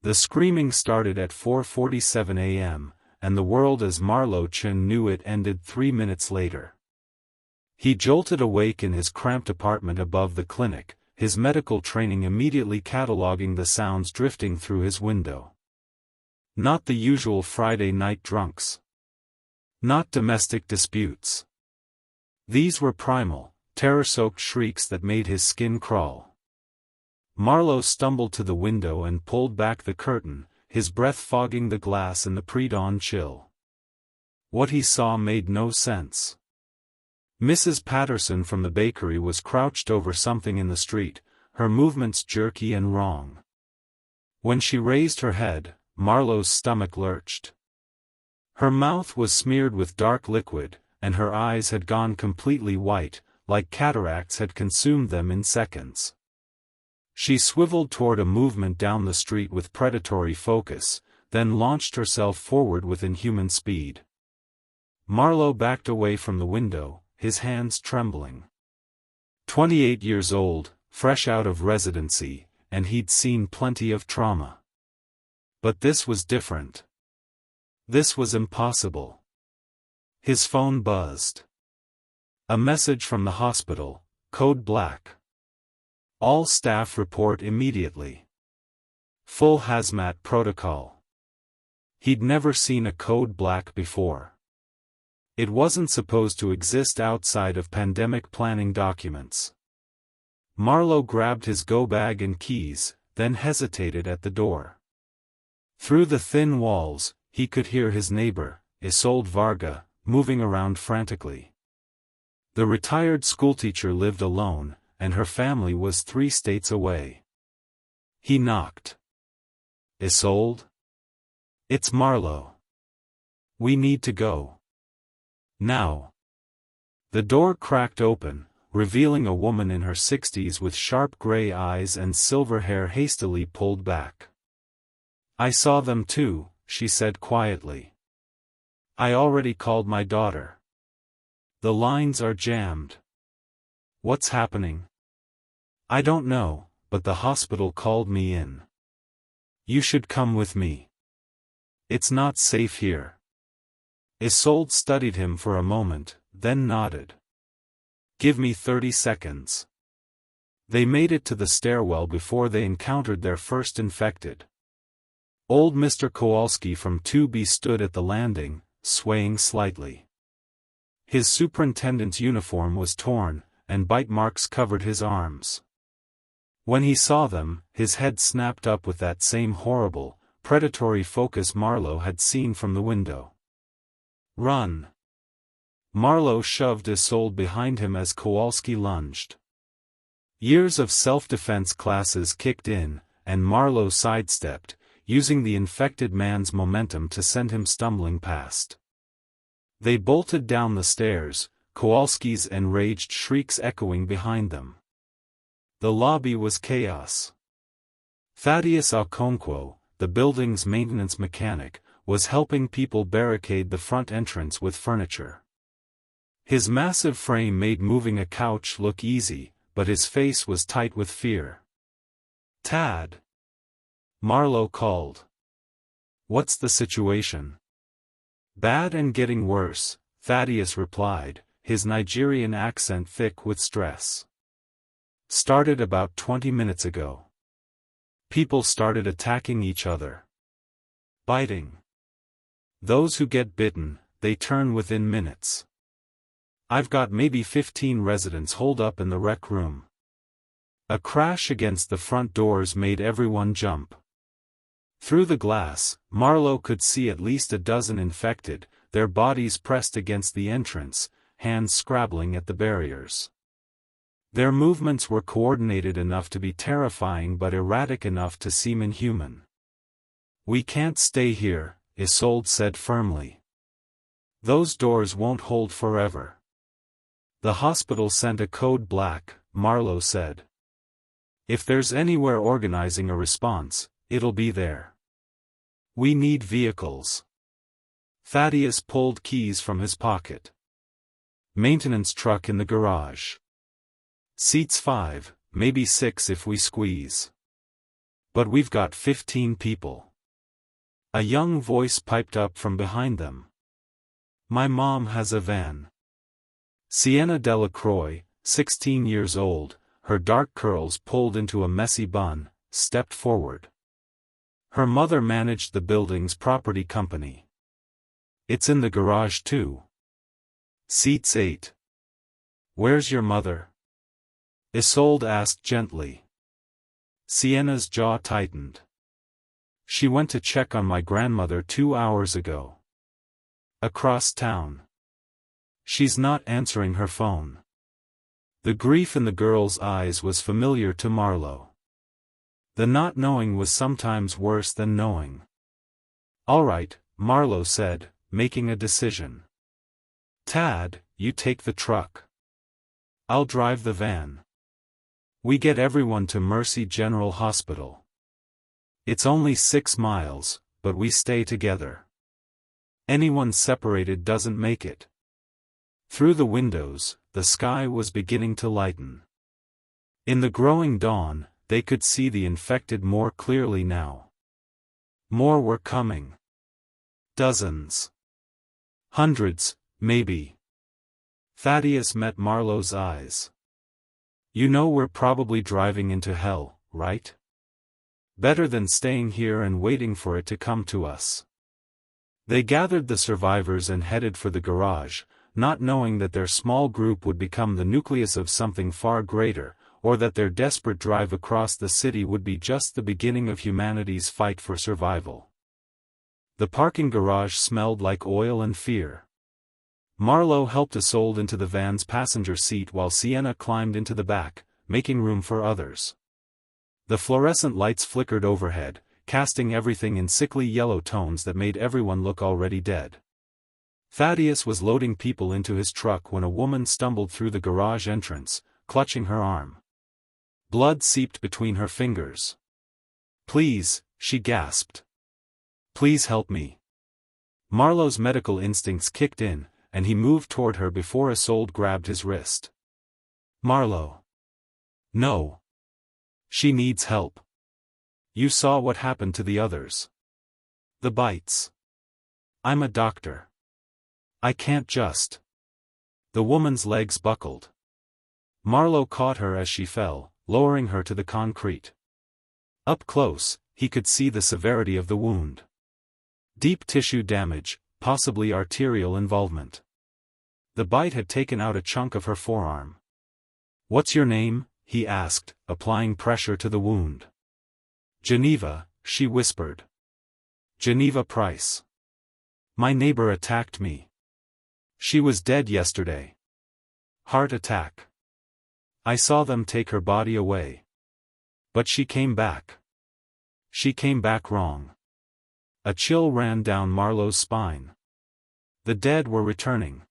The screaming started at 4:47 a.m., and the world as Marlowe Chen knew it ended 3 minutes later. He jolted awake in his cramped apartment above the clinic, his medical training immediately cataloging the sounds drifting through his window. Not the usual Friday night drunks. Not domestic disputes. These were primal, terror-soaked shrieks that made his skin crawl. Marlowe stumbled to the window and pulled back the curtain, his breath fogging the glass in the pre-dawn chill. What he saw made no sense. Mrs. Patterson from the bakery was crouched over something in the street, her movements jerky and wrong. When she raised her head, Marlowe's stomach lurched. Her mouth was smeared with dark liquid, and her eyes had gone completely white, like cataracts had consumed them in seconds. She swiveled toward a movement down the street with predatory focus, then launched herself forward with inhuman speed. Marlowe backed away from the window, his hands trembling. 28 years old, fresh out of residency, and he'd seen plenty of trauma. But this was different. This was impossible. His phone buzzed. A message from the hospital, code black. All staff report immediately. Full hazmat protocol. He'd never seen a code black before. It wasn't supposed to exist outside of pandemic planning documents. Marlowe grabbed his go-bag and keys, then hesitated at the door. Through the thin walls, he could hear his neighbor, Isolde Varga, moving around frantically. The retired schoolteacher lived alone, and her family was 3 states away. He knocked. Isolde? It's Marlowe. We need to go. Now. The door cracked open, revealing a woman in her 60s with sharp gray eyes and silver hair hastily pulled back. I saw them too, she said quietly. I already called my daughter. The lines are jammed. What's happening? I don't know, but the hospital called me in. You should come with me. It's not safe here. Isolde studied him for a moment, then nodded. Give me 30 seconds. They made it to the stairwell before they encountered their first infected. Old Mr. Kowalski from 2B stood at the landing, swaying slightly. His superintendent's uniform was torn, and bite marks covered his arms. When he saw them, his head snapped up with that same horrible, predatory focus Marlowe had seen from the window. Run! Marlowe shoved Isolde behind him as Kowalski lunged. Years of self-defense classes kicked in, and Marlowe sidestepped, using the infected man's momentum to send him stumbling past. They bolted down the stairs, Kowalski's enraged shrieks echoing behind them. The lobby was chaos. Thaddeus Okonkwo, the building's maintenance mechanic, was helping people barricade the front entrance with furniture. His massive frame made moving a couch look easy, but his face was tight with fear. Tad! Marlowe called. What's the situation? Bad and getting worse, Thaddeus replied, his Nigerian accent thick with stress. Started about 20 minutes ago. People started attacking each other. Biting. Those who get bitten, they turn within minutes. I've got maybe 15 residents holed up in the rec room. A crash against the front doors made everyone jump. Through the glass, Marlowe could see at least a dozen infected, their bodies pressed against the entrance, hands scrabbling at the barriers. Their movements were coordinated enough to be terrifying but erratic enough to seem inhuman. We can't stay here, Isolde said firmly. Those doors won't hold forever. The hospital sent a code black, Marlowe said. If there's anywhere organizing a response, it'll be there. We need vehicles. Thaddeus pulled keys from his pocket. Maintenance truck in the garage. Seats 5, maybe 6 if we squeeze. But we've got 15 people. A young voice piped up from behind them. My mom has a van. Sienna Delacroix, 16 years old, her dark curls pulled into a messy bun, stepped forward. Her mother managed the building's property company. It's in the garage too. Seats 8. Where's your mother? Isolde asked gently. Sienna's jaw tightened. She went to check on my grandmother 2 hours ago. Across town. She's not answering her phone. The grief in the girl's eyes was familiar to Marlowe. The not knowing was sometimes worse than knowing. All right, Marlowe said, making a decision. Tad, you take the truck. I'll drive the van. We get everyone to Mercy General Hospital. It's only 6 miles, but we stay together. Anyone separated doesn't make it. Through the windows, the sky was beginning to lighten. In the growing dawn, they could see the infected more clearly now. More were coming. Dozens. Hundreds, maybe. Thaddeus met Marlowe's eyes. You know we're probably driving into hell, right? Better than staying here and waiting for it to come to us. They gathered the survivors and headed for the garage, not knowing that their small group would become the nucleus of something far greater, or that their desperate drive across the city would be just the beginning of humanity's fight for survival. The parking garage smelled like oil and fear. Marlowe helped Isolde into the van's passenger seat while Sienna climbed into the back, making room for others. The fluorescent lights flickered overhead, casting everything in sickly yellow tones that made everyone look already dead. Thaddeus was loading people into his truck when a woman stumbled through the garage entrance, clutching her arm. Blood seeped between her fingers. Please, she gasped. Please help me. Marlowe's medical instincts kicked in, and he moved toward her before Isolde grabbed his wrist. Marlowe. No. She needs help. You saw what happened to the others. The bites. I'm a doctor. I can't just. The woman's legs buckled. Marlowe caught her as she fell, lowering her to the concrete. Up close, he could see the severity of the wound. Deep tissue damage, possibly arterial involvement. The bite had taken out a chunk of her forearm. What's your name? He asked, applying pressure to the wound. Geneva, she whispered. Geneva Price. My neighbor attacked me. She was dead yesterday. Heart attack. I saw them take her body away. But she came back. She came back wrong. A chill ran down Marlowe's spine. The dead were returning.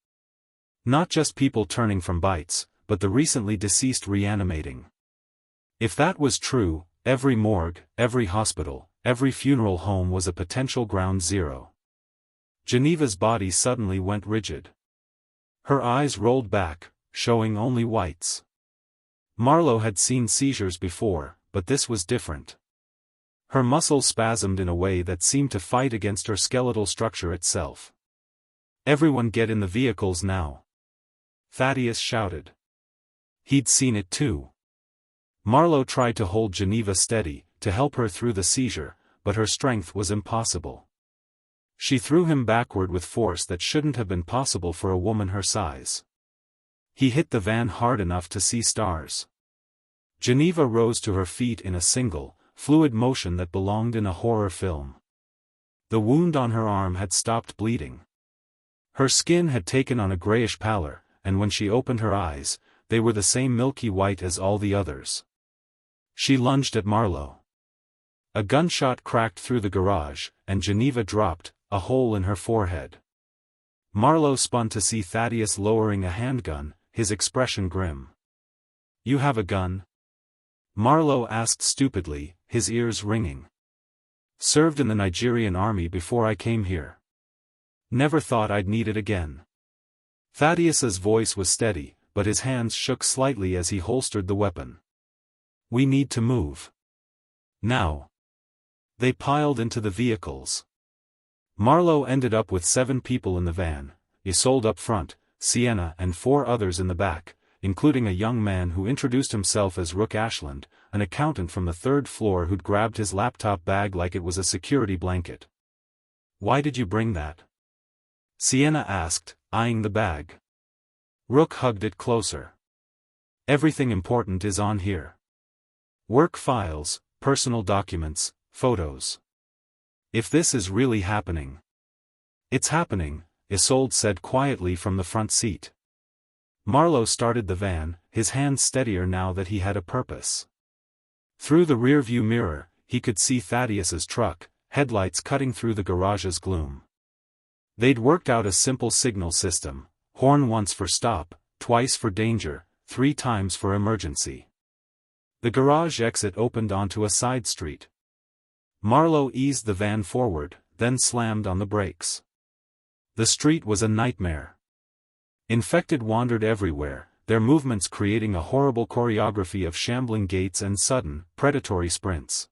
Not just people turning from bites, but the recently deceased reanimating. If that was true, every morgue, every hospital, every funeral home was a potential ground zero. Geneva's body suddenly went rigid. Her eyes rolled back, showing only whites. Marlowe had seen seizures before, but this was different. Her muscles spasmed in a way that seemed to fight against her skeletal structure itself. Everyone get in the vehicles now. Thaddeus shouted. He'd seen it too. Marlowe tried to hold Geneva steady, to help her through the seizure, but her strength was impossible. She threw him backward with force that shouldn't have been possible for a woman her size. He hit the van hard enough to see stars. Geneva rose to her feet in a single, fluid motion that belonged in a horror film. The wound on her arm had stopped bleeding. Her skin had taken on a grayish pallor, and when she opened her eyes, they were the same milky white as all the others. She lunged at Marlowe. A gunshot cracked through the garage, and Geneva dropped, a hole in her forehead. Marlowe spun to see Thaddeus lowering a handgun, his expression grim. You have a gun? Marlowe asked stupidly, his ears ringing. Served in the Nigerian army before I came here. Never thought I'd need it again. Thaddeus's voice was steady, but his hands shook slightly as he holstered the weapon. We need to move. Now. They piled into the vehicles. Marlowe ended up with 7 people in the van, Isolde up front, Sienna and 4 others in the back, including a young man who introduced himself as Rook Ashland, an accountant from the 3rd floor who'd grabbed his laptop bag like it was a security blanket. "Why did you bring that?" Sienna asked, eyeing the bag. Rook hugged it closer. "Everything important is on here. Work files, personal documents, photos. If this is really happening." "It's happening," Isolde said quietly from the front seat. Marlowe started the van, his hands steadier now that he had a purpose. Through the rearview mirror, he could see Thaddeus's truck, headlights cutting through the garage's gloom. They'd worked out a simple signal system: horn once for stop, twice for danger, 3 times for emergency. The garage exit opened onto a side street. Marlowe eased the van forward, then slammed on the brakes. The street was a nightmare. Infected wandered everywhere, their movements creating a horrible choreography of shambling gaits and sudden, predatory sprints.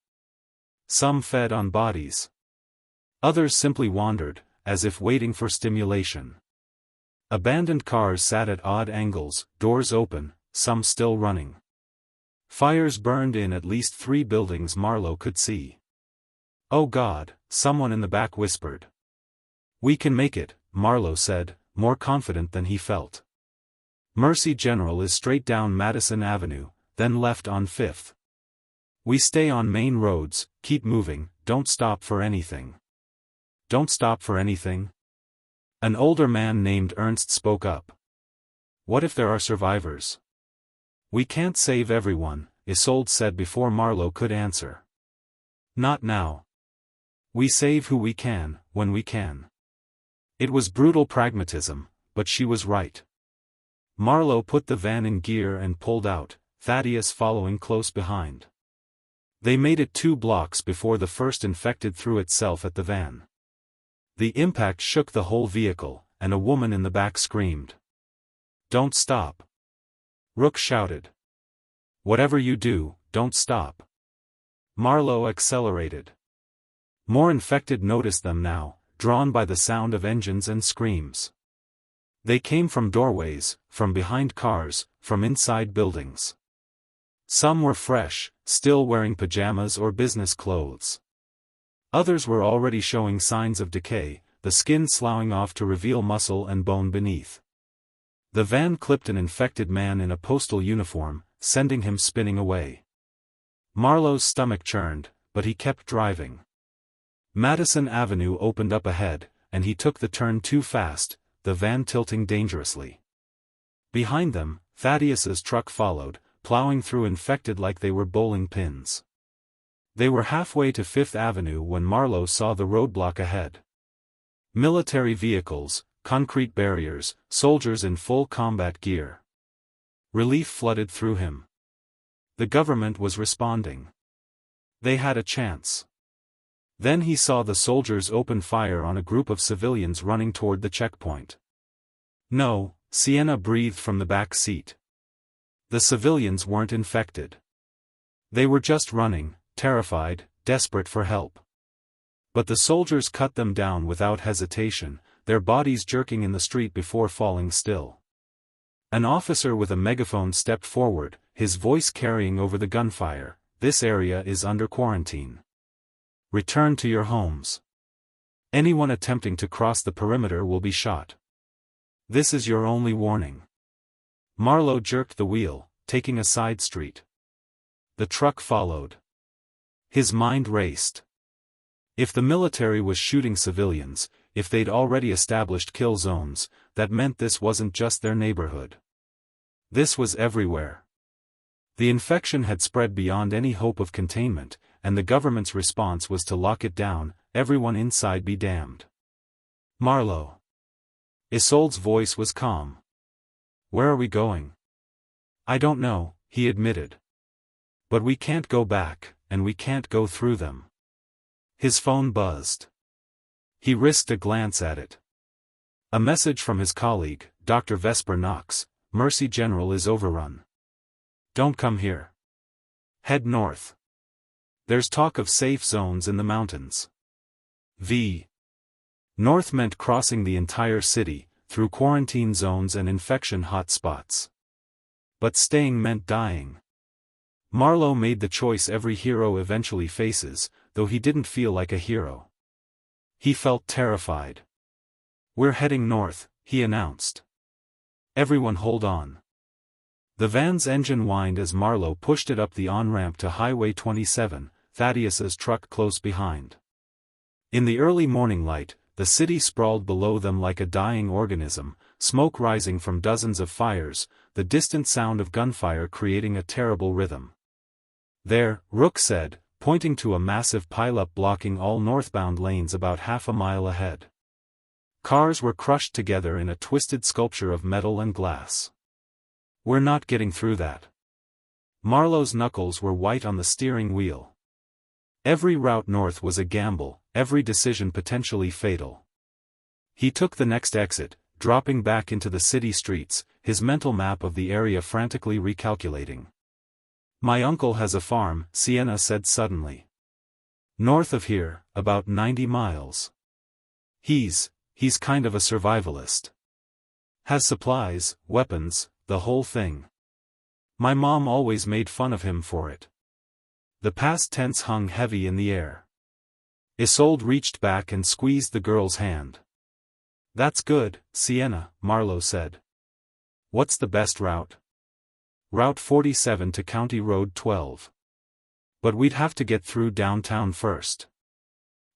Some fed on bodies. Others simply wandered, as if waiting for stimulation. Abandoned cars sat at odd angles, doors open, some still running. Fires burned in at least 3 buildings Marlowe could see. "Oh God," someone in the back whispered. "We can make it," Marlowe said, more confident than he felt. Mercy General is straight down Madison Avenue, then left on 5th. "We stay on main roads, keep moving, don't stop for anything." "Don't stop for anything?" An older man named Ernst spoke up. "What if there are survivors?" "We can't save everyone," Isolde said before Marlowe could answer. "Not now. We save who we can, when we can." It was brutal pragmatism, but she was right. Marlowe put the van in gear and pulled out, Thaddeus following close behind. They made it 2 blocks before the first infected threw itself at the van. The impact shook the whole vehicle, and a woman in the back screamed. "Don't stop!" Rook shouted. "Whatever you do, don't stop." Marlowe accelerated. More infected noticed them now, drawn by the sound of engines and screams. They came from doorways, from behind cars, from inside buildings. Some were fresh, still wearing pajamas or business clothes. Others were already showing signs of decay, the skin sloughing off to reveal muscle and bone beneath. The van clipped an infected man in a postal uniform, sending him spinning away. Marlowe's stomach churned, but he kept driving. Madison Avenue opened up ahead, and he took the turn too fast, the van tilting dangerously. Behind them, Thaddeus's truck followed, plowing through infected like they were bowling pins. They were halfway to 5th Avenue when Marlowe saw the roadblock ahead. Military vehicles, concrete barriers, soldiers in full combat gear. Relief flooded through him. The government was responding. They had a chance. Then he saw the soldiers open fire on a group of civilians running toward the checkpoint. "No," Sienna breathed from the back seat. The civilians weren't infected. They were just running, terrified, desperate for help. But the soldiers cut them down without hesitation, their bodies jerking in the street before falling still. An officer with a megaphone stepped forward, his voice carrying over the gunfire. "This area is under quarantine. Return to your homes. Anyone attempting to cross the perimeter will be shot. This is your only warning." Marlowe jerked the wheel, taking a side street. The truck followed. His mind raced. If the military was shooting civilians, if they'd already established kill zones, that meant this wasn't just their neighborhood. This was everywhere. The infection had spread beyond any hope of containment, and the government's response was to lock it down, everyone inside be damned. "Marlowe." Isolde's voice was calm. "Where are we going?" "I don't know," he admitted. "But we can't go back, and we can't go through them." His phone buzzed. He risked a glance at it. A message from his colleague, Dr. Vesper Knox. "Mercy General is overrun. Don't come here. Head north." There's talk of safe zones in the mountains. V. North meant crossing the entire city, through quarantine zones and infection hotspots. But staying meant dying. Marlowe made the choice every hero eventually faces, though he didn't feel like a hero. He felt terrified. "We're heading north," he announced. "Everyone hold on." The van's engine whined as Marlowe pushed it up the on-ramp to Highway 27, Thaddeus's truck close behind. In the early morning light, the city sprawled below them like a dying organism, smoke rising from dozens of fires, the distant sound of gunfire creating a terrible rhythm. "There," Rook said, pointing to a massive pileup blocking all northbound lanes about half a mile ahead. Cars were crushed together in a twisted sculpture of metal and glass. "We're not getting through that." Marlowe's knuckles were white on the steering wheel. Every route north was a gamble, every decision potentially fatal. He took the next exit, dropping back into the city streets, his mental map of the area frantically recalculating. "My uncle has a farm," Sienna said suddenly. "North of here, about 90 miles. He's kind of a survivalist. Has supplies, weapons, the whole thing. My mom always made fun of him for it." The past tense hung heavy in the air. Isolde reached back and squeezed the girl's hand. "That's good, Sienna," Marlowe said. "What's the best route?" "Route 47 to County Road 12. But we'd have to get through downtown first."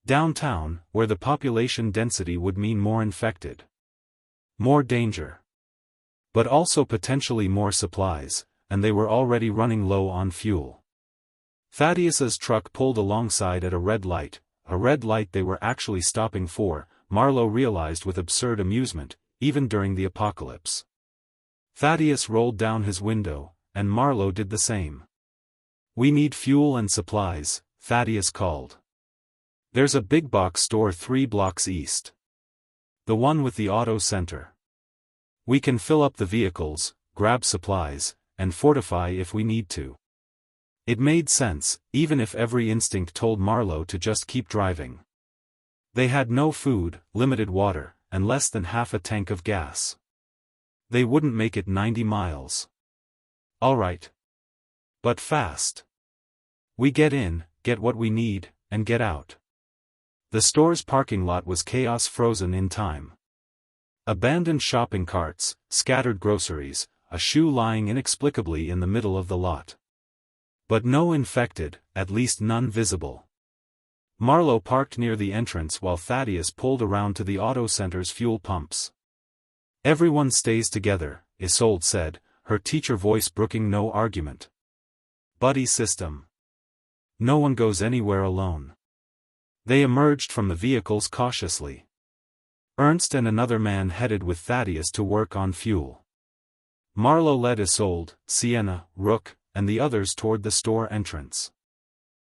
Downtown, where the population density would mean more infected. More danger. But also potentially more supplies, and they were already running low on fuel. Thaddeus's truck pulled alongside at a red light they were actually stopping for, Marlowe realized with absurd amusement, even during the apocalypse. Thaddeus rolled down his window, and Marlowe did the same. "We need fuel and supplies," Thaddeus called. "There's a big box store 3 blocks east. The one with the auto center. We can fill up the vehicles, grab supplies, and fortify if we need to." It made sense, even if every instinct told Marlowe to just keep driving. They had no food, limited water, and less than half a tank of gas. They wouldn't make it 90 miles. "All right. But fast. We get in, get what we need, and get out." The store's parking lot was chaos frozen in time. Abandoned shopping carts, scattered groceries, a shoe lying inexplicably in the middle of the lot. But no infected, at least none visible. Marlowe parked near the entrance while Thaddeus pulled around to the auto center's fuel pumps. "Everyone stays together," Isolde said, her teacher voice brooking no argument. "Buddy system. No one goes anywhere alone." They emerged from the vehicles cautiously. Ernst and another man headed with Thaddeus to work on fuel. Marlowe led Isolde, Sienna, Rook, and the others toward the store entrance.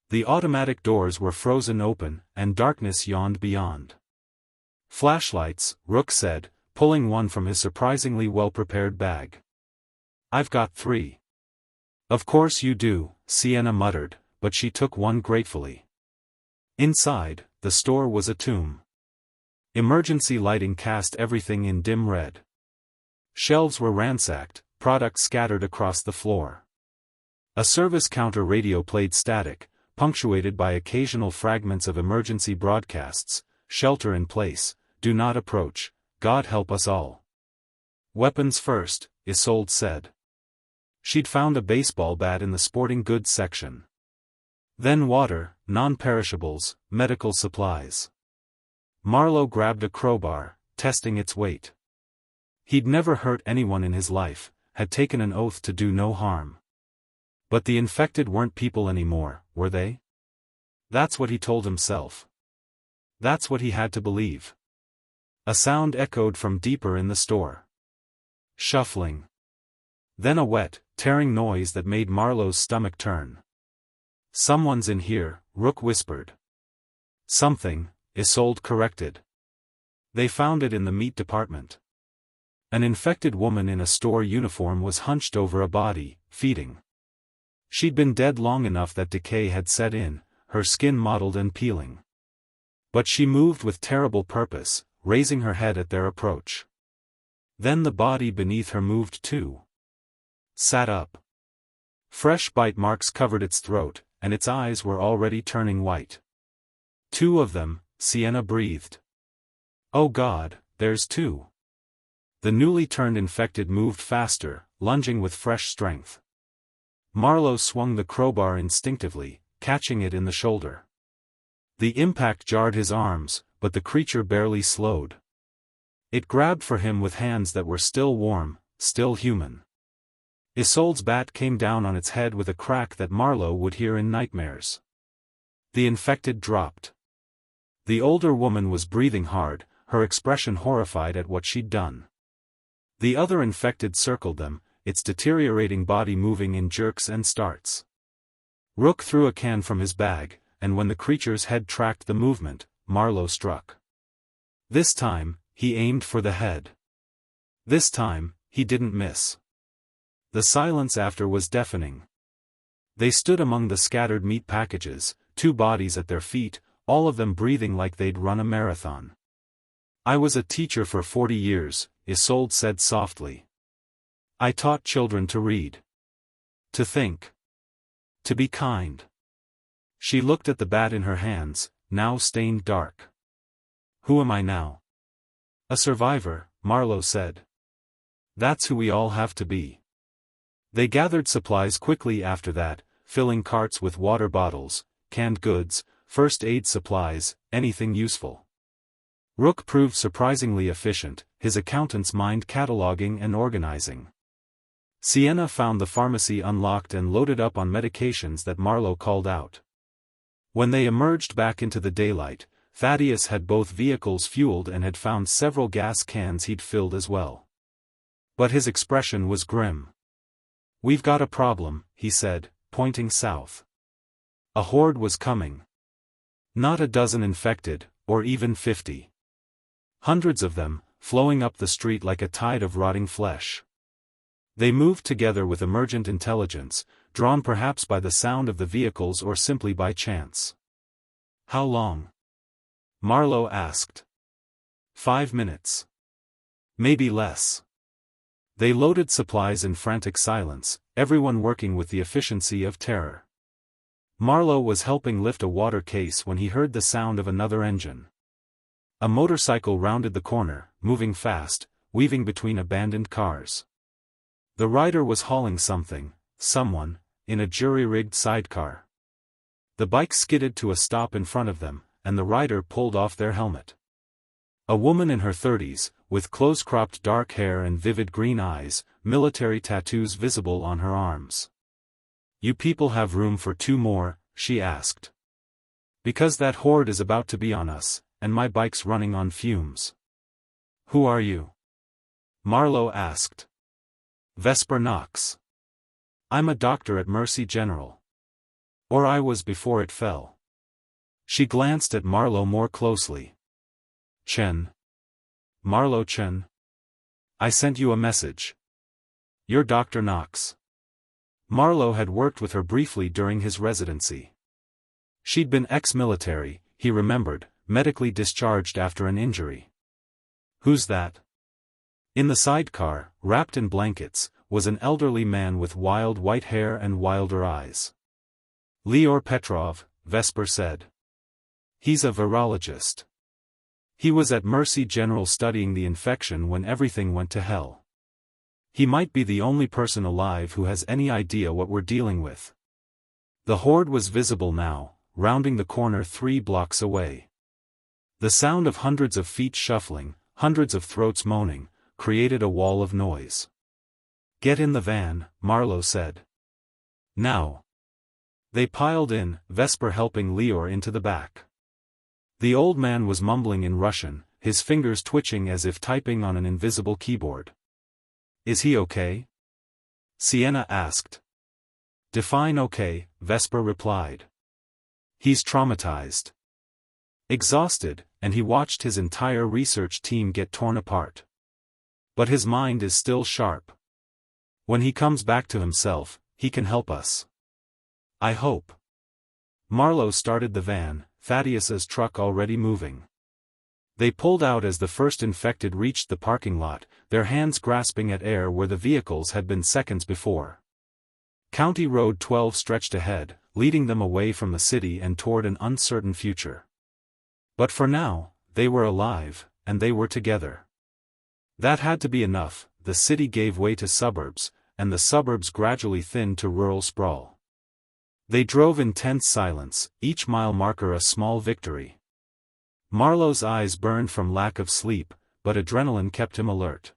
The automatic doors were frozen open, and darkness yawned beyond. "Flashlights," Rook said, pulling one from his surprisingly well-prepared bag. "I've got 3. "Of course you do," Sienna muttered, but she took one gratefully. Inside, the store was a tomb. Emergency lighting cast everything in dim red. Shelves were ransacked, products scattered across the floor. A service counter radio played static, punctuated by occasional fragments of emergency broadcasts: "Shelter in place, do not approach, God help us all." "Weapons first," Isolde said. She'd found a baseball bat in the sporting goods section. Then water, non-perishables, medical supplies. Marlowe grabbed a crowbar, testing its weight. He'd never hurt anyone in his life, had taken an oath to do no harm. But the infected weren't people anymore, were they? That's what he told himself. That's what he had to believe. A sound echoed from deeper in the store. Shuffling. Then a wet, tearing noise that made Marlowe's stomach turn. "Someone's in here," Rook whispered. "Something," Isolde corrected. They found it in the meat department. An infected woman in a store uniform was hunched over a body, feeding. She'd been dead long enough that decay had set in, her skin mottled and peeling. But she moved with terrible purpose, raising her head at their approach. Then the body beneath her moved too. Sat up. Fresh bite marks covered its throat, and its eyes were already turning white. Two of them, Sienna breathed. Oh God, there's two. The newly turned infected moved faster, lunging with fresh strength. Marlowe swung the crowbar instinctively, catching it in the shoulder. The impact jarred his arms, but the creature barely slowed. It grabbed for him with hands that were still warm, still human. Isolde's bat came down on its head with a crack that Marlowe would hear in nightmares. The infected dropped. The older woman was breathing hard, her expression horrified at what she'd done. The other infected circled them, its deteriorating body moving in jerks and starts. Rook threw a can from his bag, and when the creature's head tracked the movement, Marlowe struck. This time, he aimed for the head. This time, he didn't miss. The silence after was deafening. They stood among the scattered meat packages, two bodies at their feet, all of them breathing like they'd run a marathon. I was a teacher for 40 years, Isolde said softly. I taught children to read. To think. To be kind. She looked at the bat in her hands, now stained dark. Who am I now? A survivor, Marlowe said. That's who we all have to be. They gathered supplies quickly after that, filling carts with water bottles, canned goods, first aid supplies, anything useful. Rook proved surprisingly efficient, his accountant's mind cataloging and organizing. Sienna found the pharmacy unlocked and loaded up on medications that Marlowe called out. When they emerged back into the daylight, Thaddeus had both vehicles fueled and had found several gas cans he'd filled as well. But his expression was grim. We've got a problem, he said, pointing south. A horde was coming. Not a dozen infected, or even 50. Hundreds of them, flowing up the street like a tide of rotting flesh. They moved together with emergent intelligence, drawn perhaps by the sound of the vehicles or simply by chance. How long? Marlowe asked. 5 minutes. Maybe less. They loaded supplies in frantic silence, everyone working with the efficiency of terror. Marlowe was helping lift a water case when he heard the sound of another engine. A motorcycle rounded the corner, moving fast, weaving between abandoned cars. The rider was hauling someone, in a jury-rigged sidecar. The bike skidded to a stop in front of them, and the rider pulled off their helmet. A woman in her 30s, with close-cropped dark hair and vivid green eyes, military tattoos visible on her arms. You people have room for 2 more, she asked. Because that horde is about to be on us, and my bike's running on fumes. Who are you? Marlowe asked. Vesper Knox. I'm a doctor at Mercy General. Or I was before it fell. She glanced at Marlowe more closely. Chen. Marlowe Chen. I sent you a message. You're Dr. Knox. Marlowe had worked with her briefly during his residency. She'd been ex-military, he remembered, medically discharged after an injury. Who's that? In the sidecar, wrapped in blankets, was an elderly man with wild white hair and wilder eyes. Leor Petrov, Vesper said. He's a virologist. He was at Mercy General studying the infection when everything went to hell. He might be the only person alive who has any idea what we're dealing with. The horde was visible now, rounding the corner 3 blocks away. The sound of hundreds of feet shuffling, hundreds of throats moaning, created a wall of noise. Get in the van, Marlowe said. Now. They piled in, Vesper helping Leor into the back. The old man was mumbling in Russian, his fingers twitching as if typing on an invisible keyboard. Is he okay? Sienna asked. Define okay, Vesper replied. He's traumatized. Exhausted, and he watched his entire research team get torn apart. But his mind is still sharp. When he comes back to himself, he can help us. I hope. Marlowe started the van, Thaddeus's truck already moving. They pulled out as the first infected reached the parking lot, their hands grasping at air where the vehicles had been seconds before. County Road 12 stretched ahead, leading them away from the city and toward an uncertain future. But for now, they were alive, and they were together. That had to be enough. The city gave way to suburbs, and the suburbs gradually thinned to rural sprawl. They drove in tense silence, each mile marker a small victory. Marlowe's eyes burned from lack of sleep, but adrenaline kept him alert.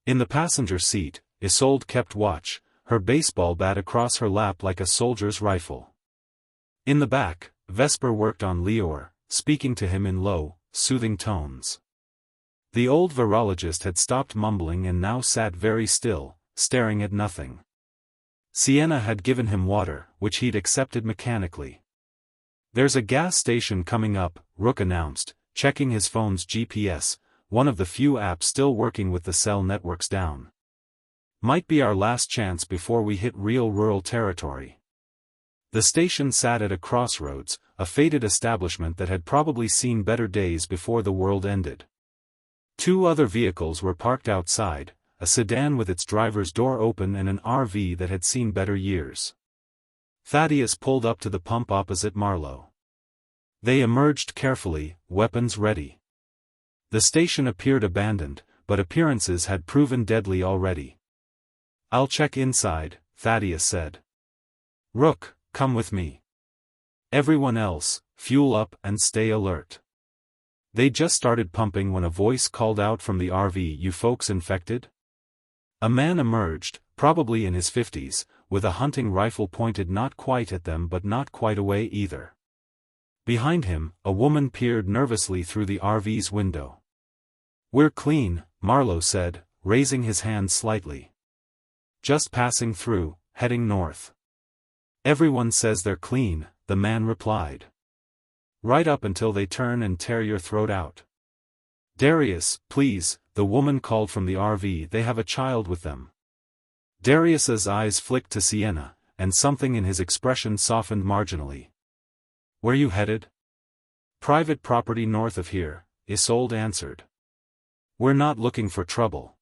In the passenger seat, Isolde kept watch, her baseball bat across her lap like a soldier's rifle. In the back, Vesper worked on Leor, speaking to him in low, soothing tones. The old virologist had stopped mumbling and now sat very still, staring at nothing. Sienna had given him water, which he'd accepted mechanically. "There's a gas station coming up," Rook announced, checking his phone's GPS, one of the few apps still working with the cell networks down. "Might be our last chance before we hit real rural territory." The station sat at a crossroads, a faded establishment that had probably seen better days before the world ended. Two other vehicles were parked outside, a sedan with its driver's door open and an RV that had seen better years. Thaddeus pulled up to the pump opposite Marlowe. They emerged carefully, weapons ready. The station appeared abandoned, but appearances had proven deadly already. "I'll check inside," Thaddeus said. "Rook, come with me. Everyone else, fuel up and stay alert." They just started pumping when a voice called out from the RV, "You folks infected?" A man emerged, probably in his 50s, with a hunting rifle pointed not quite at them but not quite away either. Behind him, a woman peered nervously through the RV's window. "We're clean," Marlowe said, raising his hand slightly. "Just passing through, heading north." "Everyone says they're clean," the man replied. "Right up until they turn and tear your throat out." "Darius, please," the woman called from the RV. "They have a child with them." Darius's eyes flicked to Sienna, and something in his expression softened marginally. "Where you headed?" "Private property north of here," Isolde answered. "We're not looking for trouble."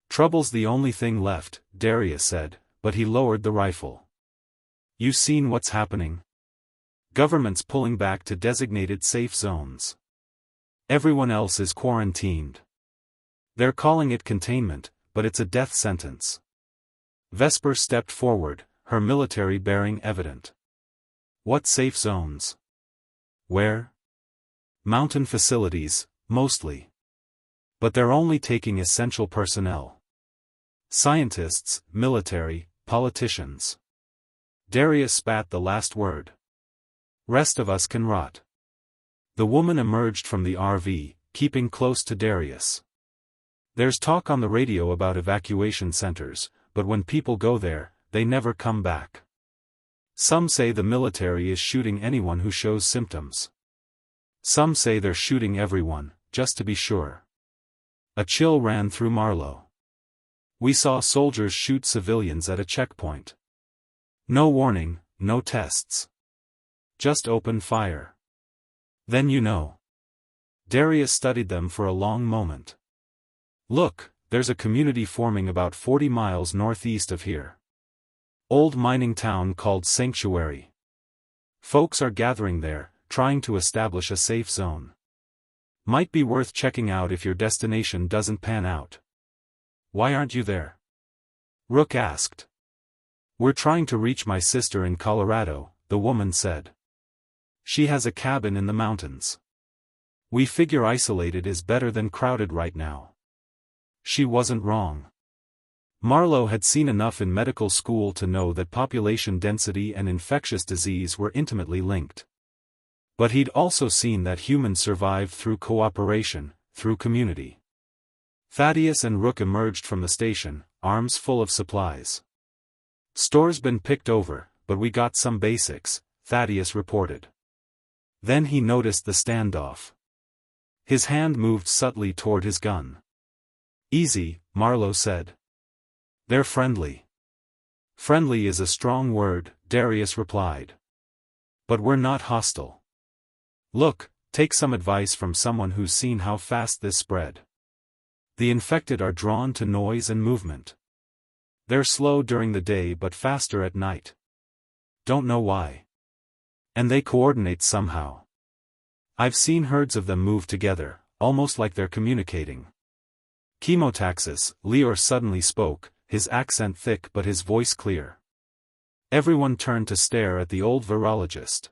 "Trouble's the only thing left," Darius said, but he lowered the rifle. "You seen what's happening? Government's pulling back to designated safe zones. Everyone else is quarantined. They're calling it containment, but it's a death sentence." Vesper stepped forward, her military bearing evident. "What safe zones? Where?" "Mountain facilities, mostly. But they're only taking essential personnel. Scientists, military, politicians." Darius spat the last word. "Rest of us can rot." The woman emerged from the RV, keeping close to Darius. "There's talk on the radio about evacuation centers, but when people go there, they never come back. Some say the military is shooting anyone who shows symptoms. Some say they're shooting everyone, just to be sure." A chill ran through Marlowe. "We saw soldiers shoot civilians at a checkpoint. No warning, no tests. Just open fire. Then you know." Darius studied them for a long moment. "Look, there's a community forming about 40 miles northeast of here. Old mining town called Sanctuary. Folks are gathering there, trying to establish a safe zone. Might be worth checking out if your destination doesn't pan out." "Why aren't you there?" Rook asked. "We're trying to reach my sister in Colorado," the woman said. "She has a cabin in the mountains. We figure isolated is better than crowded right now." She wasn't wrong. Marlowe had seen enough in medical school to know that population density and infectious disease were intimately linked. But he'd also seen that humans survive through cooperation, through community. Thaddeus and Rook emerged from the station, arms full of supplies. "Store's been picked over, but we got some basics," Thaddeus reported. Then he noticed the standoff. His hand moved subtly toward his gun. "Easy," Marlowe said. "They're friendly." "Friendly is a strong word," Darius replied. But we're not hostile. Look, take some advice from someone who's seen how fast this spread. The infected are drawn to noise and movement. They're slow during the day but faster at night. Don't know why. And they coordinate somehow. I've seen herds of them move together, almost like they're communicating. Chemotaxis, Lior suddenly spoke, his accent thick but his voice clear. Everyone turned to stare at the old virologist.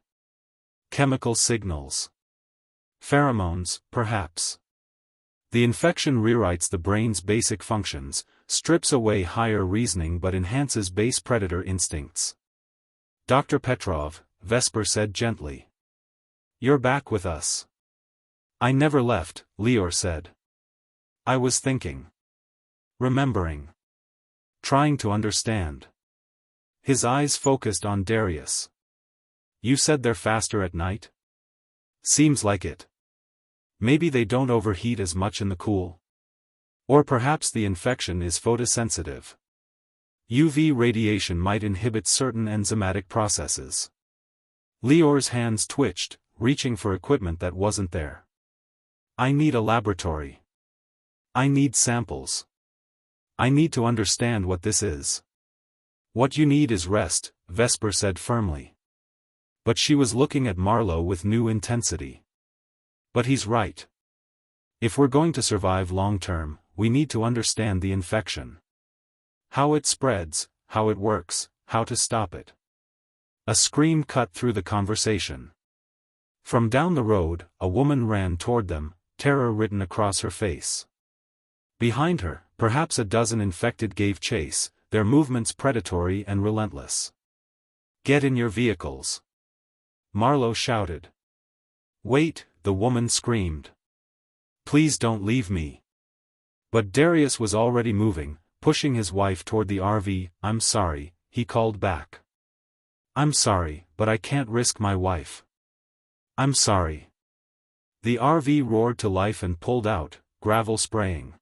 Chemical signals. Pheromones, perhaps. The infection rewrites the brain's basic functions, strips away higher reasoning but enhances base predator instincts. Dr. Petrov, Vesper said gently. You're back with us. I never left, Lior said. I was thinking. Remembering. Trying to understand. His eyes focused on Darius. You said they're faster at night? Seems like it. Maybe they don't overheat as much in the cool. Or perhaps the infection is photosensitive. UV radiation might inhibit certain enzymatic processes. Lior's hands twitched, reaching for equipment that wasn't there. I need a laboratory. I need samples. I need to understand what this is. What you need is rest, Vesper said firmly. But she was looking at Marlowe with new intensity. But he's right. If we're going to survive long-term, we need to understand the infection. How it spreads, how it works, how to stop it. A scream cut through the conversation. From down the road, a woman ran toward them, terror written across her face. Behind her, perhaps a dozen infected gave chase, their movements predatory and relentless. Get in your vehicles. Marlowe shouted. Wait, the woman screamed. Please don't leave me. But Darius was already moving, pushing his wife toward the RV. I'm sorry, he called back. I'm sorry, but I can't risk my wife. I'm sorry. The RV roared to life and pulled out, gravel spraying.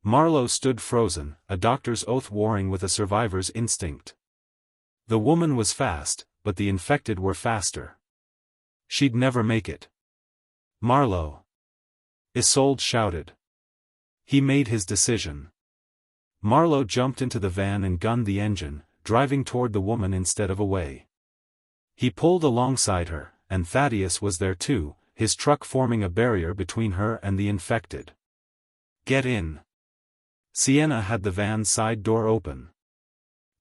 Marlowe stood frozen, a doctor's oath warring with a survivor's instinct. The woman was fast, but the infected were faster. She'd never make it. Marlowe. Isolde shouted. He made his decision. Marlowe jumped into the van and gunned the engine, driving toward the woman instead of away. He pulled alongside her, and Thaddeus was there too, his truck forming a barrier between her and the infected. Get in. Sienna had the van's side door open.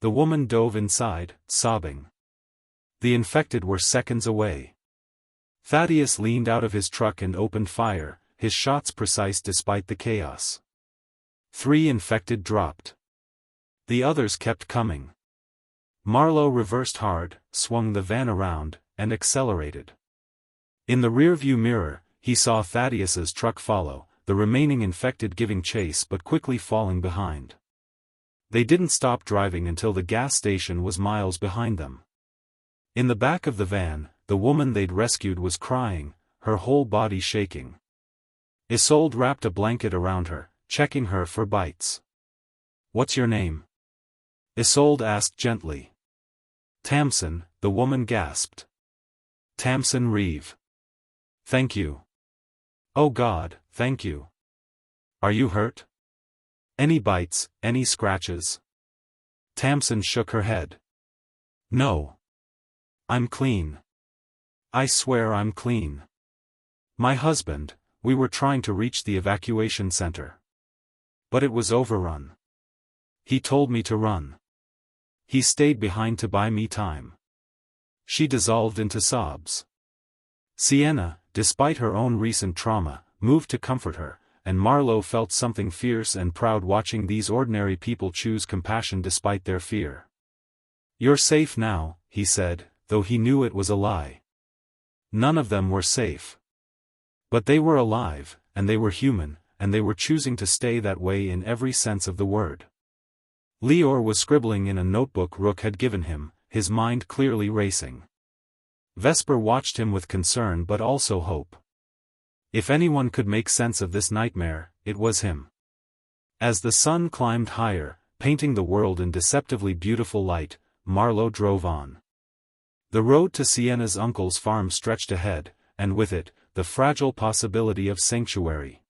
The woman dove inside, sobbing. The infected were seconds away. Thaddeus leaned out of his truck and opened fire, his shots precise despite the chaos. 3 infected dropped. The others kept coming. Marlowe reversed hard, swung the van around, and accelerated. In the rearview mirror, he saw Thaddeus's truck follow, the remaining infected giving chase but quickly falling behind. They didn't stop driving until the gas station was miles behind them. In the back of the van, the woman they'd rescued was crying, her whole body shaking. Isolde wrapped a blanket around her, checking her for bites. What's your name? Isolde asked gently. Tamsin, the woman gasped. Tamsin Reeve. Thank you. Oh God, thank you. Are you hurt? Any bites, any scratches? Tamsin shook her head. No. I'm clean. I swear I'm clean. My husband, we were trying to reach the evacuation center. But it was overrun. He told me to run. He stayed behind to buy me time. She dissolved into sobs. Sienna, despite her own recent trauma, moved to comfort her, and Marlowe felt something fierce and proud watching these ordinary people choose compassion despite their fear. You're safe now, he said, though he knew it was a lie. None of them were safe. But they were alive, and they were human, and they were choosing to stay that way in every sense of the word. Lior was scribbling in a notebook Rook had given him, his mind clearly racing. Vesper watched him with concern but also hope. If anyone could make sense of this nightmare, it was him. As the sun climbed higher, painting the world in deceptively beautiful light, Marlowe drove on. The road to Sienna's uncle's farm stretched ahead, and with it, the fragile possibility of sanctuary.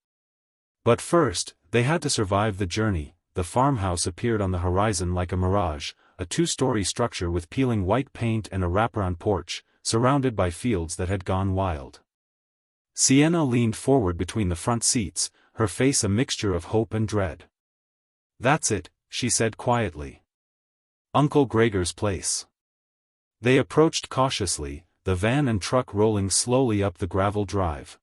But first, they had to survive the journey. The farmhouse appeared on the horizon like a mirage, a two-story structure with peeling white paint and a wraparound porch, surrounded by fields that had gone wild. Sienna leaned forward between the front seats, her face a mixture of hope and dread. "That's it," she said quietly. "Uncle Gregor's place." They approached cautiously, the van and truck rolling slowly up the gravel drive.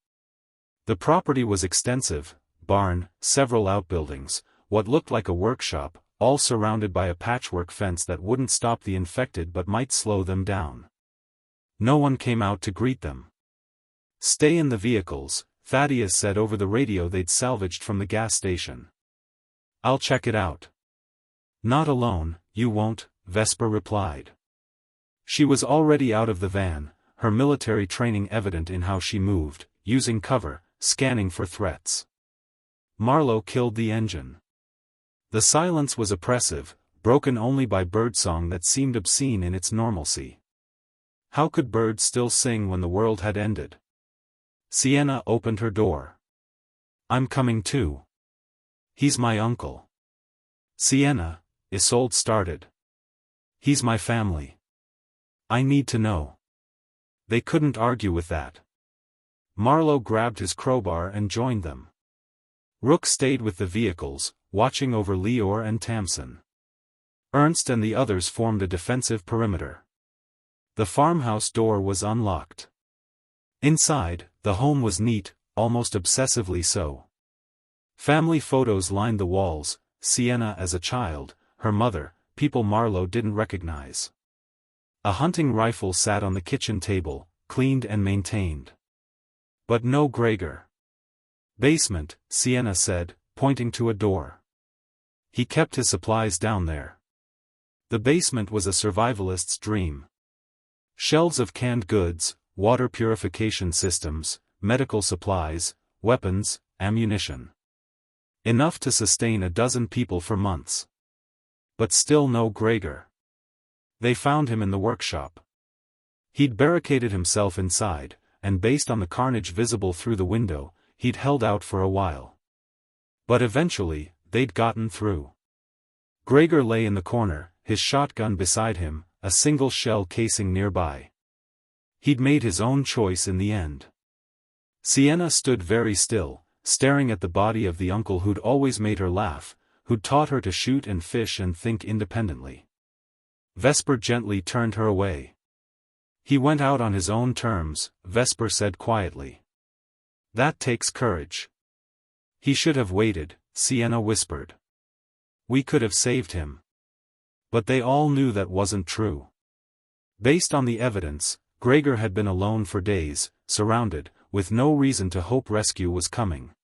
The property was extensive: barn, several outbuildings, what looked like a workshop, all surrounded by a patchwork fence that wouldn't stop the infected but might slow them down. No one came out to greet them. "Stay in the vehicles," Thaddeus said over the radio they'd salvaged from the gas station. "I'll check it out." "Not alone, you won't," Vesper replied. She was already out of the van, her military training evident in how she moved, using cover, scanning for threats. Marlowe killed the engine. The silence was oppressive, broken only by birdsong that seemed obscene in its normalcy. How could birds still sing when the world had ended? Sienna opened her door. "I'm coming too." "He's my uncle." "Sienna," Isolde started. "He's my family. I need to know." They couldn't argue with that. Marlowe grabbed his crowbar and joined them. Rook stayed with the vehicles, watching over Leor and Tamsin. Ernst and the others formed a defensive perimeter. The farmhouse door was unlocked. Inside, the home was neat, almost obsessively so. Family photos lined the walls: Sienna as a child, her mother, people Marlowe didn't recognize. A hunting rifle sat on the kitchen table, cleaned and maintained. But no Gregor. "Basement," Sienna said, pointing to a door. "He kept his supplies down there." The basement was a survivalist's dream. Shelves of canned goods, water purification systems, medical supplies, weapons, ammunition. Enough to sustain a dozen people for months. But still no Gregor. They found him in the workshop. He'd barricaded himself inside, and based on the carnage visible through the window, he'd held out for a while. But eventually, they'd gotten through. Gregor lay in the corner, his shotgun beside him, a single shell casing nearby. He'd made his own choice in the end. Sienna stood very still, staring at the body of the uncle who'd always made her laugh, who'd taught her to shoot and fish and think independently. Vesper gently turned her away. "He went out on his own terms," Vesper said quietly. "That takes courage." "He should have waited," Sienna whispered. "We could have saved him." But they all knew that wasn't true. Based on the evidence, Gregor had been alone for days, surrounded, with no reason to hope rescue was coming.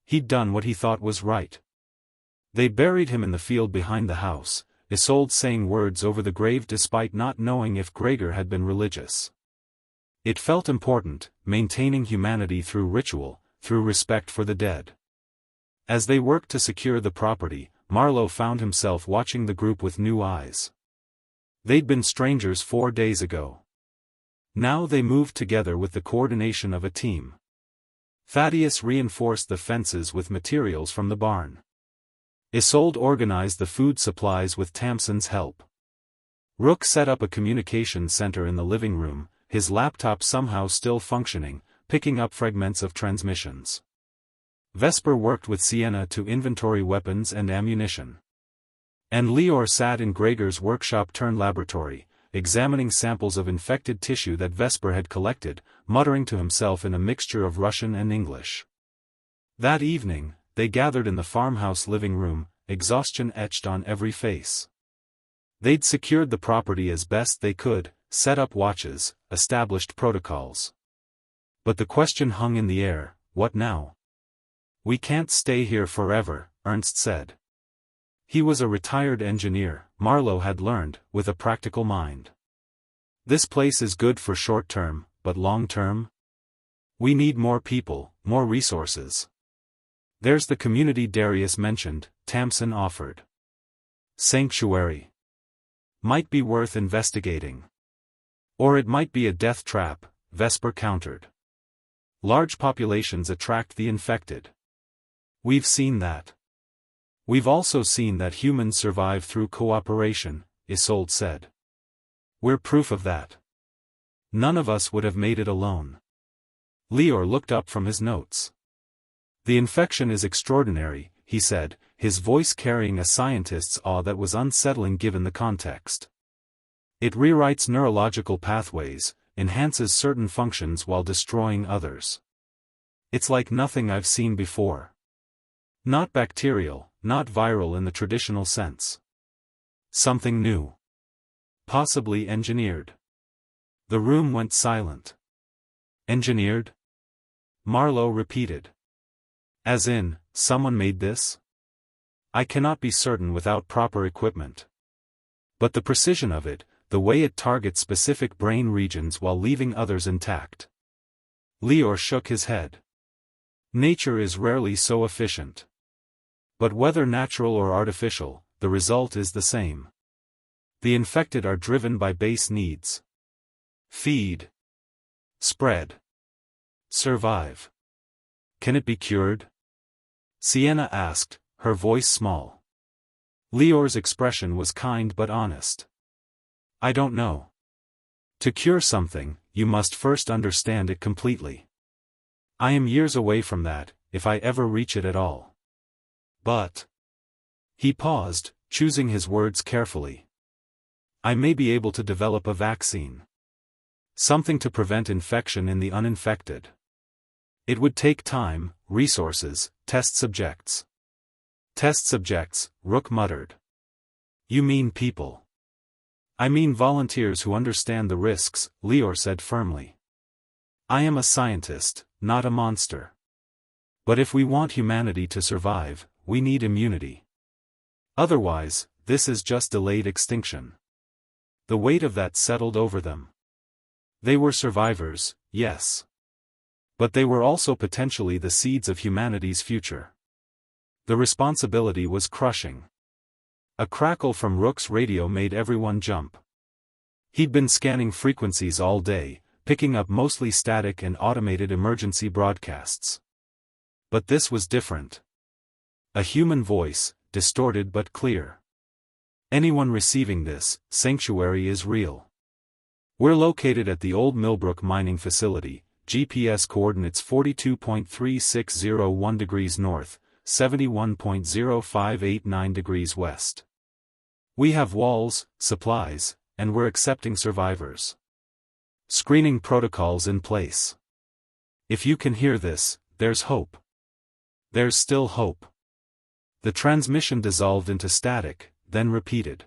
He'd done what he thought was right. They buried him in the field behind the house, Isolde saying words over the grave despite not knowing if Gregor had been religious. It felt important, maintaining humanity through ritual, through respect for the dead. As they worked to secure the property, Marlowe found himself watching the group with new eyes. They'd been strangers 4 days ago. Now they moved together with the coordination of a team. Thaddeus reinforced the fences with materials from the barn. Isolde organized the food supplies with Tamsin's help. Rook set up a communication center in the living room, his laptop somehow still functioning, picking up fragments of transmissions. Vesper worked with Sienna to inventory weapons and ammunition. And Leor sat in Gregor's workshop-turned-laboratory, examining samples of infected tissue that Vesper had collected, muttering to himself in a mixture of Russian and English. That evening, they gathered in the farmhouse living room, exhaustion etched on every face. They'd secured the property as best they could, set up watches, established protocols. But the question hung in the air: what now? "We can't stay here forever," Ernst said. He was a retired engineer, Marlowe had learned, with a practical mind. "This place is good for short-term, but long-term? We need more people, more resources." "There's the community Darius mentioned," Tamsin offered. "Sanctuary. Might be worth investigating." Or it might be a death trap, Vesper countered. Large populations attract the infected. We've seen that. We've also seen that humans survive through cooperation, Isolde said. We're proof of that. None of us would have made it alone. Lior looked up from his notes. The infection is extraordinary, he said, his voice carrying a scientist's awe that was unsettling given the context. It rewrites neurological pathways, enhances certain functions while destroying others. It's like nothing I've seen before. Not bacterial, not viral in the traditional sense. Something new. Possibly engineered. The room went silent. Engineered? Marlowe repeated. As in, someone made this? I cannot be certain without proper equipment. But the precision of it, the way it targets specific brain regions while leaving others intact. Lior shook his head. Nature is rarely so efficient. But whether natural or artificial, the result is the same. The infected are driven by base needs. Feed. Spread. Survive. Can it be cured? Sienna asked, her voice small. Lior's expression was kind but honest. I don't know. To cure something, you must first understand it completely. I am years away from that, if I ever reach it at all. But. He paused, choosing his words carefully. I may be able to develop a vaccine. Something to prevent infection in the uninfected. It would take time, resources, test subjects. Test subjects, Rook muttered. You mean people. I mean volunteers who understand the risks, Lior said firmly. I am a scientist, not a monster. But if we want humanity to survive, we need immunity. Otherwise, this is just delayed extinction. The weight of that settled over them. They were survivors, yes. But they were also potentially the seeds of humanity's future. The responsibility was crushing. A crackle from Rook's radio made everyone jump. He'd been scanning frequencies all day, picking up mostly static and automated emergency broadcasts. But this was different. A human voice, distorted but clear. Anyone receiving this, sanctuary is real. We're located at the old Millbrook mining facility, GPS coordinates 42.3601 degrees north, 71.0589 degrees west. We have walls, supplies, and we're accepting survivors. Screening protocols in place. If you can hear this, there's hope. There's still hope. The transmission dissolved into static, then repeated.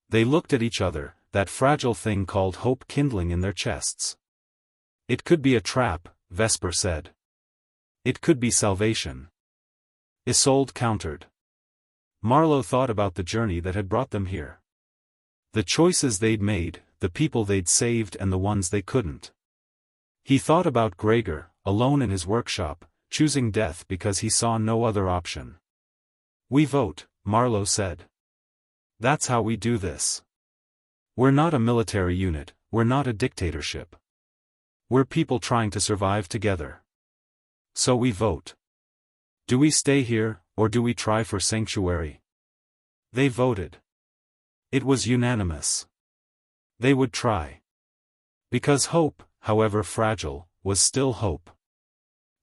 They looked at each other, that fragile thing called hope kindling in their chests. It could be a trap, Vesper said. It could be salvation. Isolde countered. Marlowe thought about the journey that had brought them here. The choices they'd made, the people they'd saved and the ones they couldn't. He thought about Gregor, alone in his workshop, choosing death because he saw no other option. We vote, Marlowe said. That's how we do this. We're not a military unit, we're not a dictatorship. We're people trying to survive together. So we vote. Do we stay here, or do we try for sanctuary? They voted. It was unanimous. They would try. Because hope, however fragile, was still hope.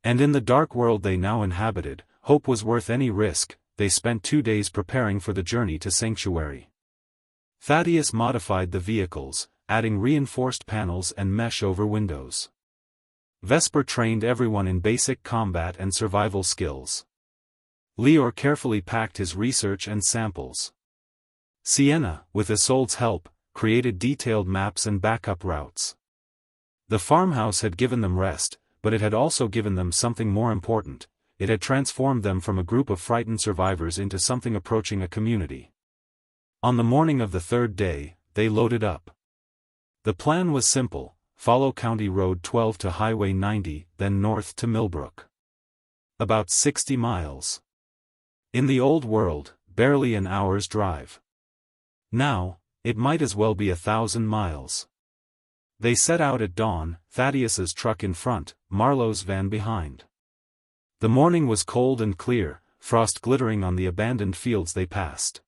And in the dark world they now inhabited, hope was worth any risk. They spent 2 days preparing for the journey to sanctuary. Thaddeus modified the vehicles, adding reinforced panels and mesh over windows. Vesper trained everyone in basic combat and survival skills. Lior carefully packed his research and samples. Sienna, with Isolde's help, created detailed maps and backup routes. The farmhouse had given them rest, but it had also given them something more important. It had transformed them from a group of frightened survivors into something approaching a community. On the morning of the third day, they loaded up. The plan was simple: follow County Road 12 to Highway 90, then north to Millbrook. About 60 miles. In the old world, barely an hour's drive. Now, it might as well be 1,000 miles. They set out at dawn, Thaddeus's truck in front, Marlowe's van behind. The morning was cold and clear, frost glittering on the abandoned fields they passed.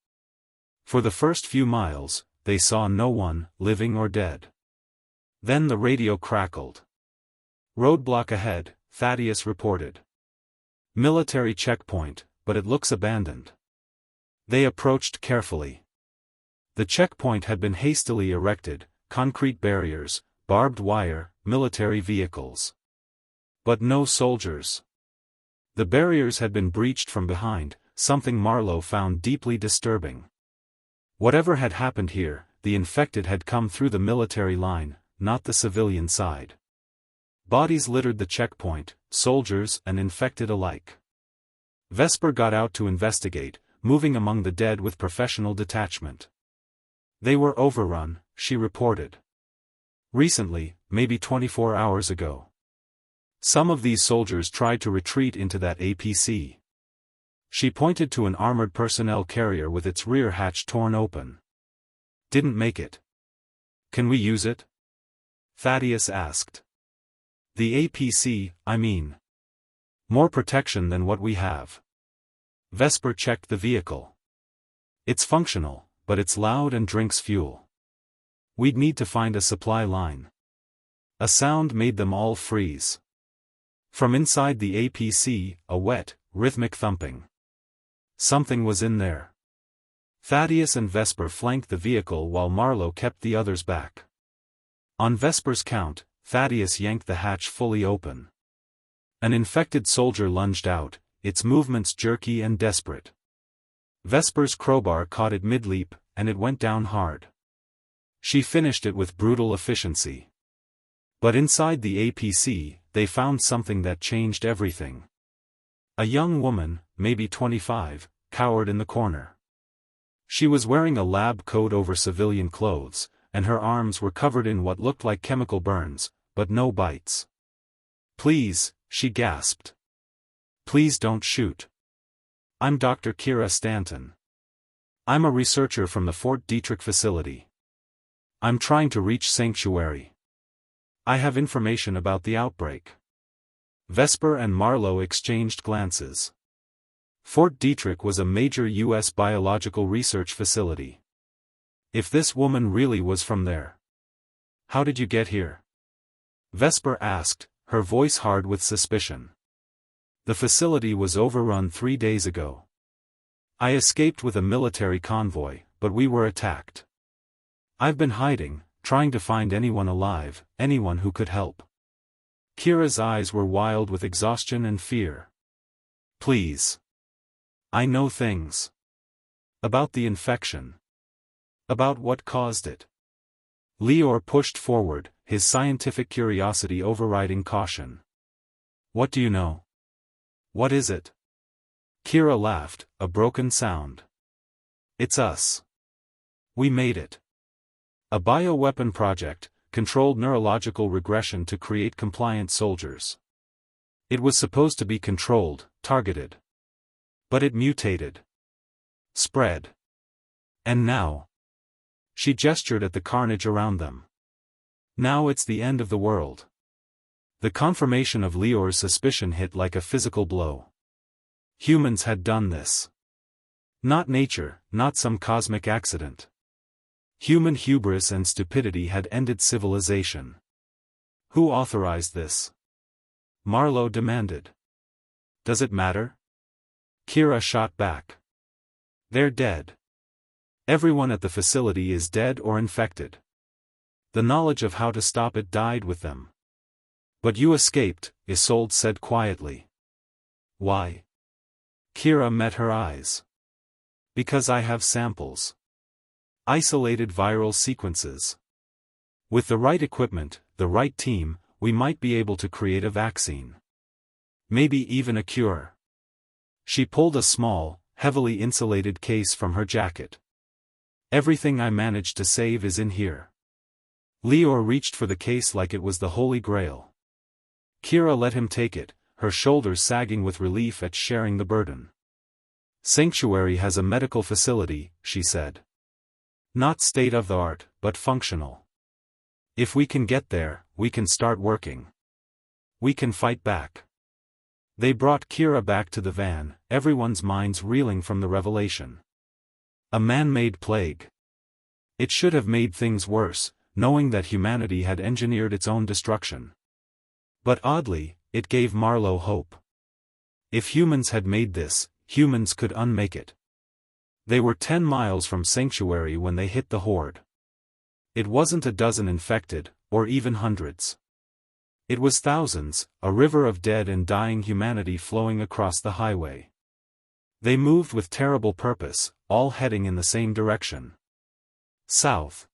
For the first few miles, they saw no one, living or dead. Then the radio crackled. "Roadblock ahead," Thaddeus reported. "Military checkpoint, but it looks abandoned." They approached carefully. The checkpoint had been hastily erected, concrete barriers, barbed wire, military vehicles. But no soldiers. The barriers had been breached from behind, something Marlowe found deeply disturbing. Whatever had happened here, the infected had come through the military line, not the civilian side. Bodies littered the checkpoint, soldiers and infected alike. Vesper got out to investigate, moving among the dead with professional detachment. "They were overrun," she reported. "Recently, maybe 24 hours ago. Some of these soldiers tried to retreat into that APC." She pointed to an armored personnel carrier with its rear hatch torn open. "Didn't make it. Can we use it?" Thaddeus asked. "The APC, I mean. More protection than what we have." Vesper checked the vehicle. "It's functional, but it's loud and drinks fuel. We'd need to find a supply line." A sound made them all freeze. From inside the APC, a wet, rhythmic thumping. Something was in there. Thaddeus and Vesper flanked the vehicle while Marlowe kept the others back. On Vesper's count, Thaddeus yanked the hatch fully open. An infected soldier lunged out, its movements jerky and desperate. Vesper's crowbar caught it mid-leap, and it went down hard. She finished it with brutal efficiency. But inside the APC, they found something that changed everything. A young woman, maybe 25, cowered in the corner. She was wearing a lab coat over civilian clothes, and her arms were covered in what looked like chemical burns, but no bites. "Please," she gasped. "Please don't shoot. I'm Dr. Kira Stanton. I'm a researcher from the Fort Detrick facility. I'm trying to reach Sanctuary. I have information about the outbreak." Vesper and Marlowe exchanged glances. Fort Detrick was a major U.S. biological research facility. If this woman really was from there. "How did you get here?" Vesper asked, her voice hard with suspicion. "The facility was overrun 3 days ago. I escaped with a military convoy, but we were attacked. I've been hiding, trying to find anyone alive, anyone who could help." Kira's eyes were wild with exhaustion and fear. "Please. I know things. About the infection. About what caused it." Leor pushed forward, his scientific curiosity overriding caution. "What do you know? What is it?" Kira laughed, a broken sound. "It's us. We made it. A bioweapon project, controlled neurological regression to create compliant soldiers. It was supposed to be controlled, targeted. But it mutated. Spread. And now." She gestured at the carnage around them. "Now it's the end of the world." The confirmation of Leor's suspicion hit like a physical blow. Humans had done this. Not nature, not some cosmic accident. Human hubris and stupidity had ended civilization. "Who authorized this?" Marlowe demanded. "Does it matter?" Kira shot back. "They're dead. Everyone at the facility is dead or infected. The knowledge of how to stop it died with them." "But you escaped," Isolde said quietly. "Why?" Kira met her eyes. "Because I have samples. Isolated viral sequences. With the right equipment, the right team, we might be able to create a vaccine. Maybe even a cure." She pulled a small, heavily insulated case from her jacket. "Everything I managed to save is in here." Leor reached for the case like it was the Holy Grail. Kira let him take it, her shoulders sagging with relief at sharing the burden. "Sanctuary has a medical facility," she said. "Not state-of-the-art, but functional. If we can get there, we can start working. We can fight back. They brought Kira back to the van, everyone's minds reeling from the revelation. A man-made plague. It should have made things worse, knowing that humanity had engineered its own destruction. But oddly, it gave Marlowe hope. If humans had made this, humans could unmake it. They were 10 miles from Sanctuary when they hit the horde. It wasn't a dozen infected, or even hundreds. It was thousands, a river of dead and dying humanity flowing across the highway. They moved with terrible purpose, all heading in the same direction. South.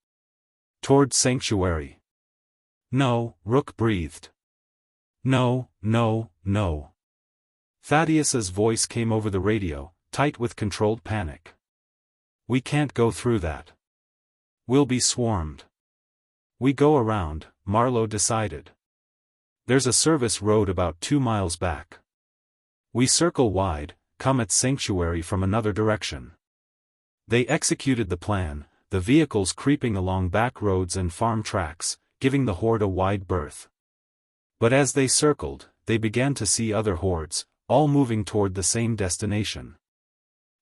Toward Sanctuary. No, Rook breathed. No, no, no. Thaddeus's voice came over the radio, tight with controlled panic. We can't go through that. We'll be swarmed. We go around, Marlowe decided. There's a service road about 2 miles back. We circle wide, come at Sanctuary from another direction. They executed the plan, the vehicles creeping along back roads and farm tracks, giving the horde a wide berth. But as they circled, they began to see other hordes, all moving toward the same destination.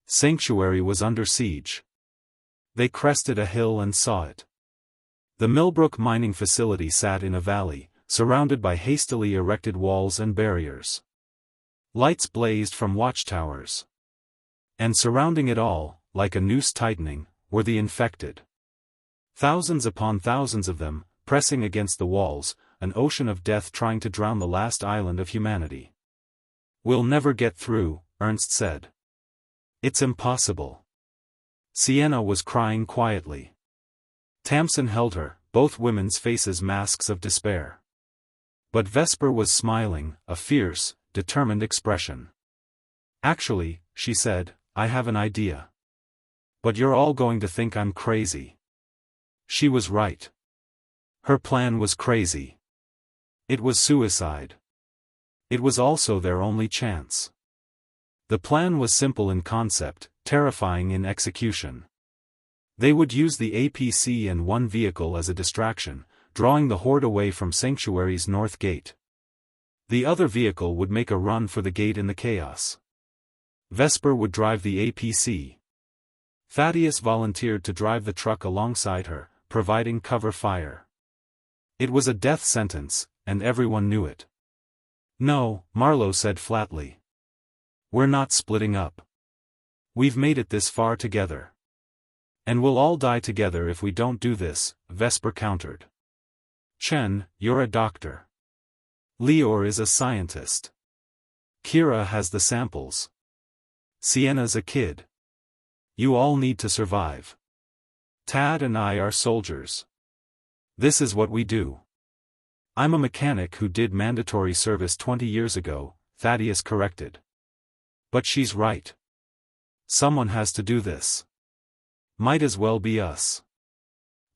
Sanctuary was under siege. They crested a hill and saw it. The Millbrook mining facility sat in a valley, surrounded by hastily erected walls and barriers. Lights blazed from watchtowers. And surrounding it all, like a noose tightening, were the infected. Thousands upon thousands of them, pressing against the walls, an ocean of death trying to drown the last island of humanity. We'll never get through, Ernst said. It's impossible. Sienna was crying quietly. Tamsin held her, both women's faces masks of despair. But Vesper was smiling, a fierce, determined expression. Actually, she said, I have an idea. But you're all going to think I'm crazy. She was right. Her plan was crazy. It was suicide. It was also their only chance. The plan was simple in concept, terrifying in execution. They would use the APC and one vehicle as a distraction, drawing the horde away from Sanctuary's north gate. The other vehicle would make a run for the gate in the chaos. Vesper would drive the APC. Thaddeus volunteered to drive the truck alongside her, providing cover fire. It was a death sentence, and everyone knew it. No, Marlowe said flatly. We're not splitting up. We've made it this far together. And we'll all die together if we don't do this, Vesper countered. Chen, you're a doctor. Lior is a scientist. Kira has the samples. Sienna's a kid. You all need to survive. Tad and I are soldiers. This is what we do. I'm a mechanic who did mandatory service 20 years ago, Thaddeus corrected. But she's right. Someone has to do this. Might as well be us.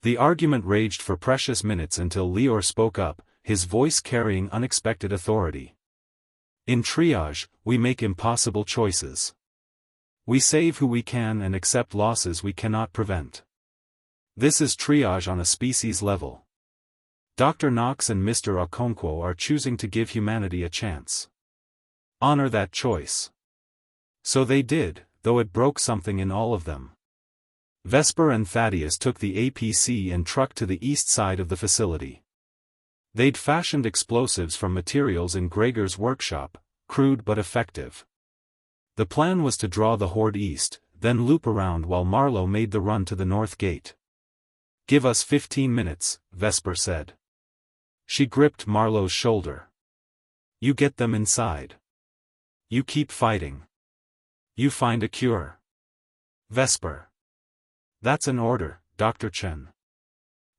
The argument raged for precious minutes until Lior spoke up, his voice carrying unexpected authority. In triage, we make impossible choices. We save who we can and accept losses we cannot prevent. This is triage on a species level. Dr. Knox and Mr. Okonkwo are choosing to give humanity a chance. Honor that choice. So they did, though it broke something in all of them. Vesper and Thaddeus took the APC and truck to the east side of the facility. They'd fashioned explosives from materials in Gregor's workshop, crude but effective. The plan was to draw the horde east, then loop around while Marlowe made the run to the north gate. Give us 15 minutes, Vesper said. She gripped Marlowe's shoulder. You get them inside. You keep fighting. You find a cure. Vesper. That's an order, Dr. Chen.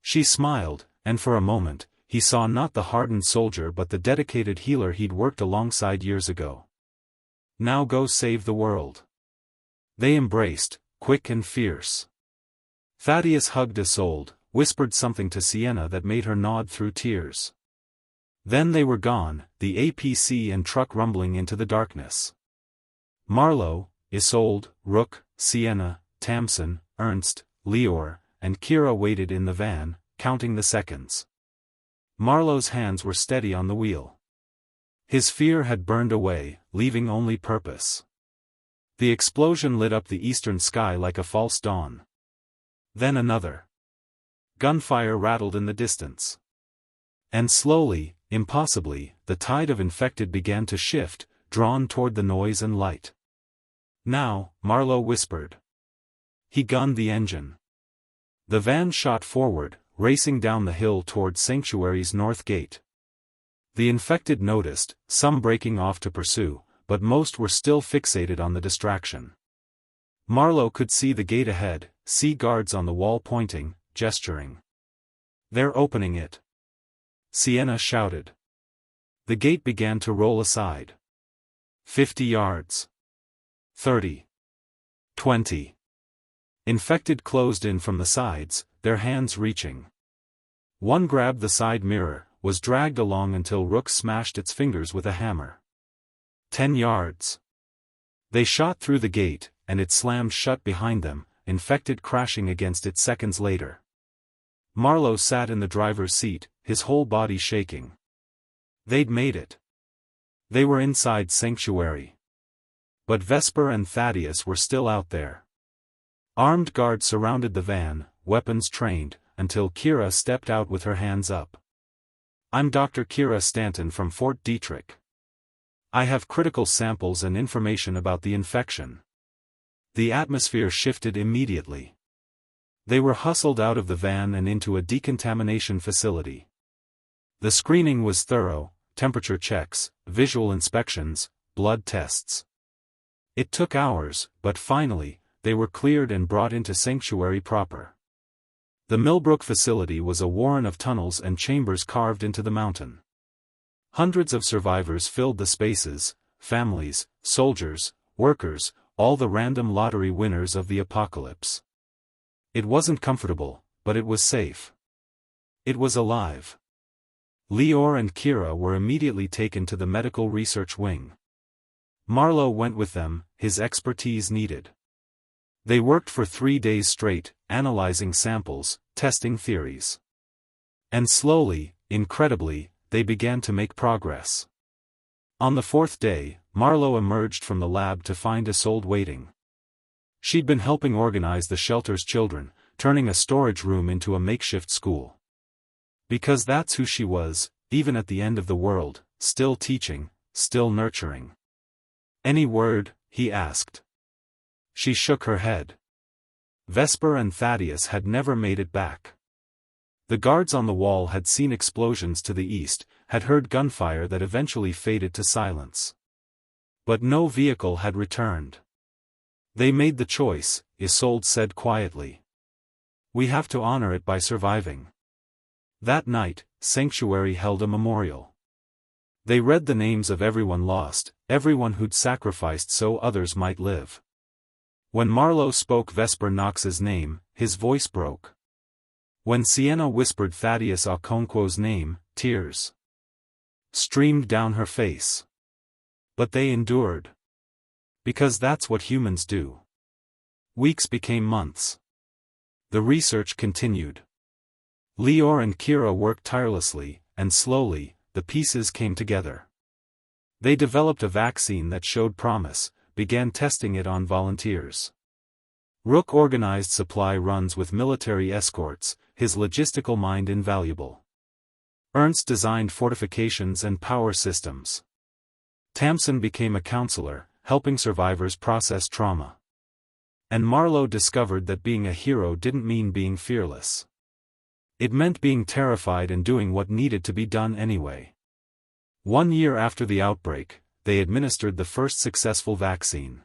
She smiled, and for a moment, he saw not the hardened soldier but the dedicated healer he'd worked alongside years ago. Now go save the world. They embraced, quick and fierce. Thaddeus hugged Isolde, whispered something to Sienna that made her nod through tears. Then they were gone, the APC and truck rumbling into the darkness. Marlowe, Isolde, Rook, Sienna, Tamsin, Ernst, Lior, and Kira waited in the van, counting the seconds. Marlowe's hands were steady on the wheel. His fear had burned away, leaving only purpose. The explosion lit up the eastern sky like a false dawn. Then another. Gunfire rattled in the distance. And slowly, impossibly, the tide of infected began to shift, drawn toward the noise and light. Now, Marlowe whispered. He gunned the engine. The van shot forward, racing down the hill toward Sanctuary's north gate. The infected noticed, some breaking off to pursue, but most were still fixated on the distraction. Marlowe could see the gate ahead, see guards on the wall pointing, gesturing. "They're opening it," Sienna shouted. The gate began to roll aside. 50 yards. 30. 20. Infected closed in from the sides, their hands reaching. One grabbed the side mirror, was dragged along until Rook smashed its fingers with a hammer. 10 yards. They shot through the gate, and it slammed shut behind them, infected crashing against it seconds later. Marlowe sat in the driver's seat, his whole body shaking. They'd made it. They were inside Sanctuary. But Vesper and Thaddeus were still out there. Armed guards surrounded the van, weapons trained, until Kira stepped out with her hands up. "I'm Dr. Kira Stanton from Fort Detrick. I have critical samples and information about the infection." The atmosphere shifted immediately. They were hustled out of the van and into a decontamination facility. The screening was thorough, temperature checks, visual inspections, blood tests. It took hours, but finally, they were cleared and brought into Sanctuary proper. The Millbrook facility was a warren of tunnels and chambers carved into the mountain. Hundreds of survivors filled the spaces, families, soldiers, workers, all the random lottery winners of the apocalypse. It wasn't comfortable, but it was safe. It was alive. Leor and Kira were immediately taken to the medical research wing. Marlowe went with them, his expertise needed. They worked for 3 days straight, analyzing samples, testing theories. And slowly, incredibly, they began to make progress. On the 4th day, Marlowe emerged from the lab to find Isolde waiting. She'd been helping organize the shelter's children, turning a storage room into a makeshift school. Because that's who she was, even at the end of the world, still teaching, still nurturing. "Any word?" he asked. She shook her head. Vesper and Thaddeus had never made it back. The guards on the wall had seen explosions to the east, had heard gunfire that eventually faded to silence. But no vehicle had returned. "They made the choice," Isolde said quietly. "We have to honor it by surviving." That night, Sanctuary held a memorial. They read the names of everyone lost, everyone who'd sacrificed so others might live. When Marlowe spoke Vesper Knox's name, his voice broke. When Sienna whispered Thaddeus Okonkwo's name, tears streamed down her face. But they endured. Because that's what humans do. Weeks became months. The research continued. Leor and Kira worked tirelessly, and slowly, the pieces came together. They developed a vaccine that showed promise, began testing it on volunteers. Rook organized supply runs with military escorts, his logistical mind invaluable. Ernst designed fortifications and power systems. Tamsin became a counselor, helping survivors process trauma. And Marlowe discovered that being a hero didn't mean being fearless. It meant being terrified and doing what needed to be done anyway. 1 year after the outbreak, they administered the first successful vaccine.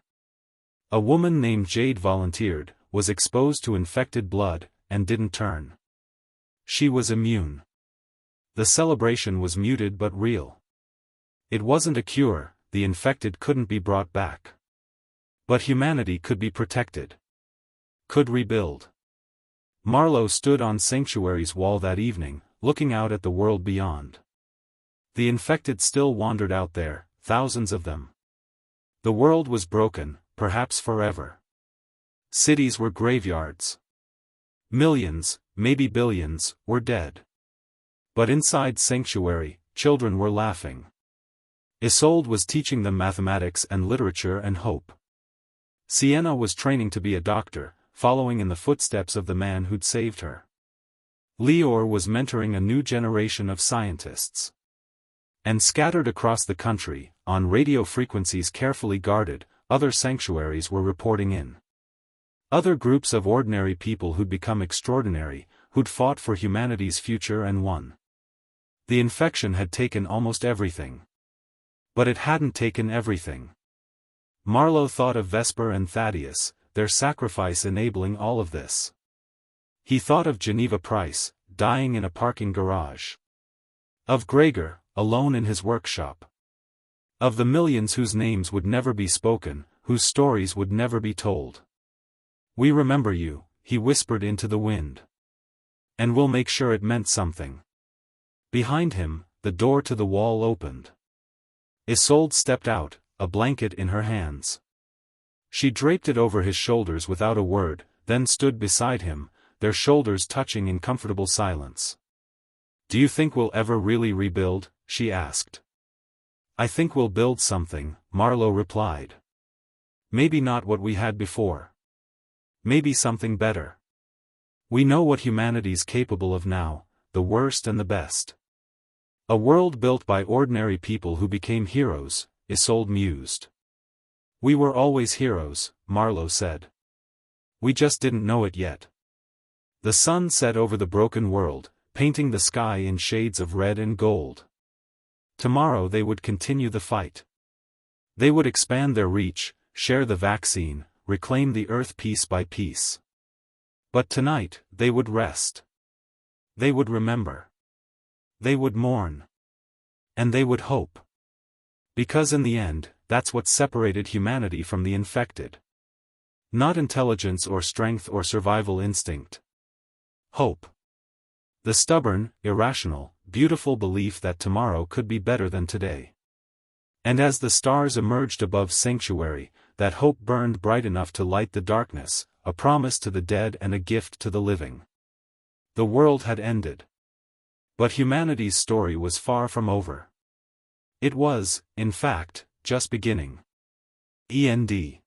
A woman named Jade volunteered, was exposed to infected blood, and didn't turn. She was immune. The celebration was muted but real. It wasn't a cure, the infected couldn't be brought back. But humanity could be protected. Could rebuild. Marlowe stood on Sanctuary's wall that evening, looking out at the world beyond. The infected still wandered out there, thousands of them. The world was broken, perhaps forever. Cities were graveyards. Millions, maybe billions, were dead. But inside Sanctuary, children were laughing. Isolde was teaching them mathematics and literature and hope. Sienna was training to be a doctor, following in the footsteps of the man who'd saved her. Leor was mentoring a new generation of scientists. And scattered across the country, on radio frequencies carefully guarded, other sanctuaries were reporting in. Other groups of ordinary people who'd become extraordinary, who'd fought for humanity's future and won. The infection had taken almost everything. But it hadn't taken everything. Marlowe thought of Vesper and Thaddeus, their sacrifice enabling all of this. He thought of Geneva Price, dying in a parking garage. Of Gregor, alone in his workshop. Of the millions whose names would never be spoken, whose stories would never be told. "We remember you," he whispered into the wind. "And we'll make sure it meant something." Behind him, the door to the wall opened. Isolde stepped out, a blanket in her hands. She draped it over his shoulders without a word, then stood beside him, their shoulders touching in comfortable silence. "Do you think we'll ever really rebuild?" she asked. "I think we'll build something," Marlowe replied. "Maybe not what we had before. Maybe something better. We know what humanity's capable of now, the worst and the best. A world built by ordinary people who became heroes," Isolde mused. "We were always heroes," Marlowe said. "We just didn't know it yet." The sun set over the broken world, painting the sky in shades of red and gold. Tomorrow they would continue the fight. They would expand their reach, share the vaccine, reclaim the earth piece by piece. But tonight, they would rest. They would remember. They would mourn. And they would hope. Because in the end, that's what separated humanity from the infected. Not intelligence or strength or survival instinct. Hope. The stubborn, irrational, beautiful belief that tomorrow could be better than today. And as the stars emerged above Sanctuary, that hope burned bright enough to light the darkness, a promise to the dead and a gift to the living. The world had ended. But humanity's story was far from over. It was, in fact, just beginning. END